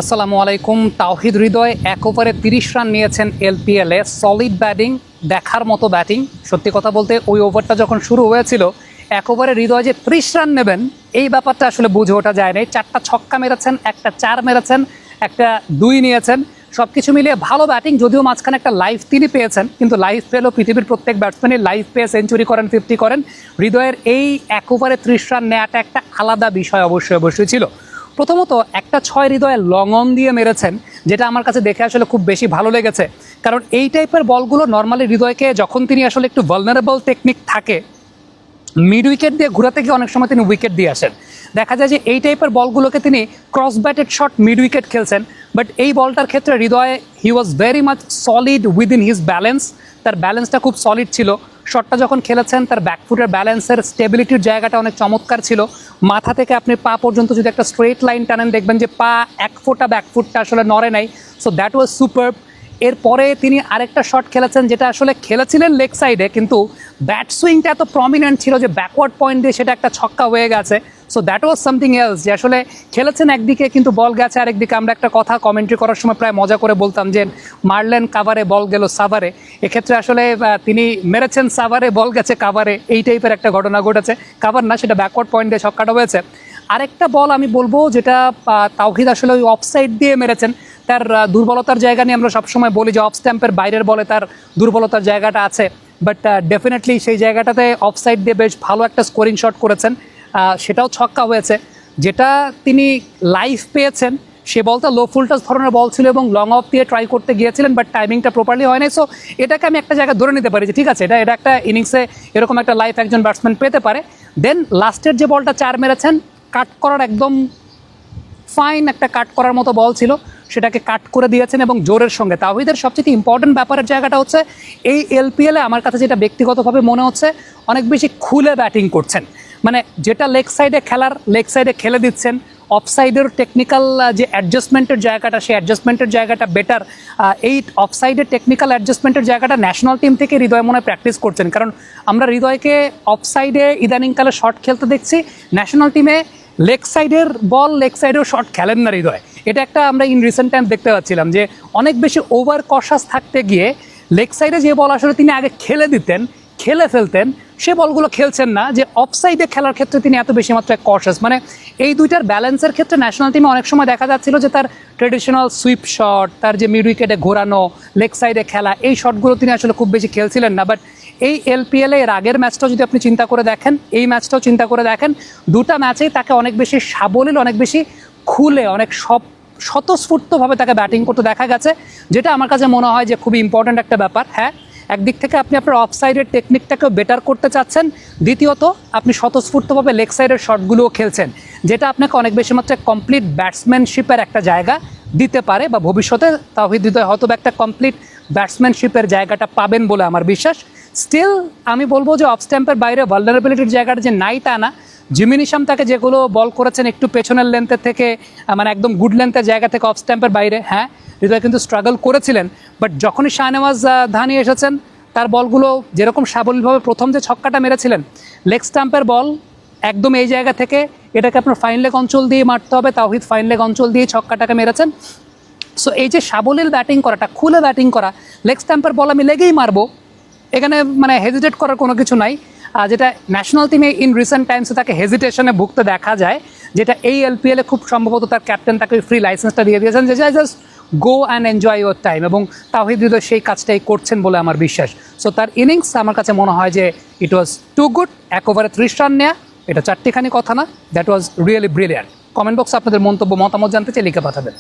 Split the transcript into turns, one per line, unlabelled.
আসসালামু আলাইকুম। তাওহিদ হৃদয় এক ওভারে 30 রান নিয়েছেন এলপিএলে। সলিড ব্যাটিং, দেখার মতো ব্যাটিং। সত্যি কথা বলতে ওই ওভারটা যখন শুরু হয়েছিল, এক ওভারে হৃদয় যে 30 রান নেবেন এই ব্যাপারটা আসলে বুঝে ওঠা যায় নাই। 4টা ছক্কা মেরেছেন, একটা 4 মেরেছেন, একটা 2 নিয়েছেন। সব কিছু মিলিয়ে ভালো ব্যাটিং। যদিও মাঝখানে একটা লাইফ তিনি পেয়েছেন, কিন্তু লাইফ পেলেও পৃথিবীর প্রত্যেক ব্যাটসম্যানই লাইফ পেয়ে সেঞ্চুরি করেন, 50 করেন। হৃদয়ের এই এক ওভারে 30 রান নেওয়াটা একটা আলাদা বিষয় অবশ্যই ছিল। প্রথমত একটা 6 হৃদয়ে লং অন দিয়ে মেরেছেন, যেটা আমার কাছে দেখে আসলে খুব বেশি ভালো লেগেছে। কারণ এই টাইপের বলগুলো নর্মালি হৃদয়কে যখন তিনি আসলে একটু ভালনারেবল টেকনিক থাকে, মিড উইকেট দিয়ে ঘুরাতে গিয়ে অনেক সময় তিনি উইকেট দিয়ে আসেন। দেখা যায় যে এই টাইপের বলগুলোকে তিনি cross batted shot mid wicket খেলছেন। বাট এই বলটার ক্ষেত্রে Hridoy he was very much solid within his balance. তার ব্যালেন্সটা খুব সলিড ছিল। শটটা যখন খেলেছেন তার ব্যাকফুটের ব্যালেন্সের স্টেবিলিটির জায়গাটা অনেক চমৎকার ছিল। মাথা থেকে আপনি পা পর্যন্ত যদি একটা স্ট্রেট লাইন টানেন, দেখবেন যে পা এক ফোঁটা ব্যাকফুটটা আসলে নড়ে নাই। So that was superb. এরপরে তিনি আরেকটা শট খেলেছেন, যেটা আসলে খেলেছিলেন লেগ সাইডে, কিন্তু ব্যাট সুইংটা এত প্রমিনেন্ট ছিল যে ব্যাকওয়ার্ড পয়েন্ট দিয়ে সেটা একটা ছক্কা হয়ে গেছে। So that was something else, যে আসলে খেলেছেন একদিকে কিন্তু বল গেছে আরেকদিকে। আমরা একটা কথা কমেন্ট্রি করার সময় প্রায় মজা করে বলতাম যে মারলেন কাভারে, বল গেল সাভারে। এক্ষেত্রে আসলে তিনি মেরেছেন সাভারে, বল গেছে কাভারে। এই টাইপের একটা ঘটনা ঘটেছে। কাভার না, সেটা ব্যাকওয়ার্ড পয়েন্ট দিয়ে ছক্কাটা হয়েছে। আরেকটা বল আমি বলবো যেটা তাওহিদ আসলে ওই অফসাইড দিয়ে মেরেছেন। তার দুর্বলতার জায়গা নিয়ে আমরা সবসময় বলি যে অফ স্ট্যাম্পের বাইরের বলে তার দুর্বলতার জায়গাটা আছে। বাট ডেফিনেটলি সেই জায়গাটাতে অফসাইড দিয়ে বেশ ভালো একটা স্কোরিং শট করেছেন, সেটাও ছক্কা হয়েছে। যেটা তিনি লাইফ পেয়েছেন সে বলটা লো ফুলটাস ধরনের বল ছিল এবং লং অফ দিয়ে ট্রাই করতে গিয়েছিলেন, বাট টাইমিংটা প্রপারলি হয় নাই। সো এটাকে আমি একটা জায়গায় ধরে নিতে পারি যে ঠিক আছে, এটা একটা ইনিংসে এরকম একটা লাইফ একজন ব্যাটসম্যান পেতে পারে। দেন লাস্টের যে বলটা 4 মেরেছেন, কাট করার একদম ফাইন একটা কাট করার মতো বল ছিল, সেটাকে কাট করে দিয়েছেন এবং জোরের সঙ্গে। তাওহিদের সবচেয়ে ইম্পর্টেন্ট ব্যাপারের জায়গাটা হচ্ছে এই এলপিএলে আমার কাছে যেটা ব্যক্তিগতভাবে মনে হচ্ছে, অনেক বেশি খুলে ব্যাটিং করছেন। মানে যেটা লেগ সাইডে খেলার লেগ সাইডে খেলে দিচ্ছেন। অফসাইডের টেকনিক্যাল যে অ্যাডজাস্টমেন্টের জায়গাটা, সেই অ্যাডজাস্টমেন্টের জায়গাটা বেটার। এই অফসাইডের টেকনিক্যাল অ্যাডজাস্টমেন্টের জায়গাটা ন্যাশনাল টিম থেকে হৃদয় মনে প্র্যাকটিস করছেন। কারণ আমরা হৃদয়কে অফসাইডে ইদানিংকালে শট খেলতে দেখছি, ন্যাশনাল টিমে লেগ সাইডের বল, লেগ সাইডেও শট খেলেন না হৃদয়। এটা একটা আমরা ইন রিসেন্ট টাইম দেখতে পাচ্ছিলাম যে অনেক বেশি ওভার কশাস থাকতে গিয়ে লেগ সাইডে যে বল আসলে তিনি আগে খেলে দিতেন, খেলে ফেলতেন, সে বলগুলো খেলছেন না। যে অফসাইডে খেলার ক্ষেত্রে তিনি এত বেশি মাত্রায় কশাস। মানে এই দুইটার ব্যালেন্সের ক্ষেত্রে ন্যাশনাল টিমে অনেক সময় দেখা যাচ্ছিল যে তার ট্রেডিশনাল সুইপ শট, তার যে মিড উইকেটে ঘোরানো, লেগ সাইডে খেলা, এই শটগুলো তিনি আসলে খুব বেশি খেলছিলেন না। বাট এই এলপিএলে এর আগের ম্যাচটাও যদি আপনি চিন্তা করে দেখেন, এই ম্যাচটাও চিন্তা করে দেখেন, দুটা ম্যাচেই তাকে অনেক বেশি সাবলীল, অনেক বেশি খুলে, অনেক স্বতঃস্ফূর্তভাবে তাকে ব্যাটিং করতে দেখা গেছে, যেটা আমার কাছে মনে হয় যে খুবই ইম্পর্ট্যান্ট একটা ব্যাপার। হ্যাঁ, একদিক থেকে আপনি আপনার অফ সাইডের টেকনিকটাকেও বেটার করতে চাচ্ছেন, দ্বিতীয়ত আপনি স্বতঃস্ফূর্তভাবে লেগ সাইডের শটগুলোও খেলছেন, যেটা আপনাকে অনেক বেশি মাত্রায় কমপ্লিট ব্যাটসম্যানশিপের একটা জায়গা দিতে পারে, বা ভবিষ্যতে তাওহিদ হৃদয় হয়তো একটা কমপ্লিট ব্যাটসম্যানশিপের জায়গাটা পাবেন বলে আমার বিশ্বাস। স্টিল আমি বলবো যে অফ স্ট্যাম্পের বাইরে ভালনারেবিলিটির জায়গাটা যে নাই তা না। জিমি নিশাম তাকে যেগুলো বল করেছেন একটু পেছনের লেন্থের থেকে, মানে একদম গুড লেন্থের জায়গা থেকে অফ স্ট্যাম্পের বাইরে, হ্যাঁ হৃদয় কিন্তু স্ট্রাগল করেছিলেন। বাট যখনই শাহনেওয়াজ ধানি এসেছেন, তার বলগুলো যেরকম সাবলীলভাবে প্রথম যে ছক্কাটা মেরেছিলেন, লেগ স্ট্যাম্পের বল একদম এই জায়গা থেকে, এটাকে আপনার ফাইন লেগ অঞ্চল দিয়ে মারতে হবে। তাওহিদ ফাইন লেগ অঞ্চল দিয়ে ছক্কাটাকে মেরেছেন। সো এই যে সাবলীল ব্যাটিং করাটা, খুলে ব্যাটিং করা, লেগ স্ট্যাম্পের বল আমি লেগেই মারবো, এখানে মানে হেজিটেট করার কোনো কিছু নাই। যেটা ন্যাশনাল টিমে ইন রিসেন্ট টাইমসে তাকে হেজিটেশনে ভুগতে দেখা যায়, যেটা এই এলপিএলে খুব সম্ভবত তার ক্যাপ্টেন তাকে ফ্রি লাইসেন্সটা দিয়ে দিয়েছেন, যে just go and enjoy your time, এবং তাওহিদ হৃদয় সেই কাজটাই করছেন বলে আমার বিশ্বাস। সো তার ইনিংস আমার কাছে মনে হয় যে ইট ওয়াজ টু গুড। এক ওভারে 30 রান নেয়া, এটা চারটিখানি কথা না, that was really brilliant. Comment বক্সে আপনাদের মন্তব্য, মতামত জানতে চাই, লিখে পাঠাবেন।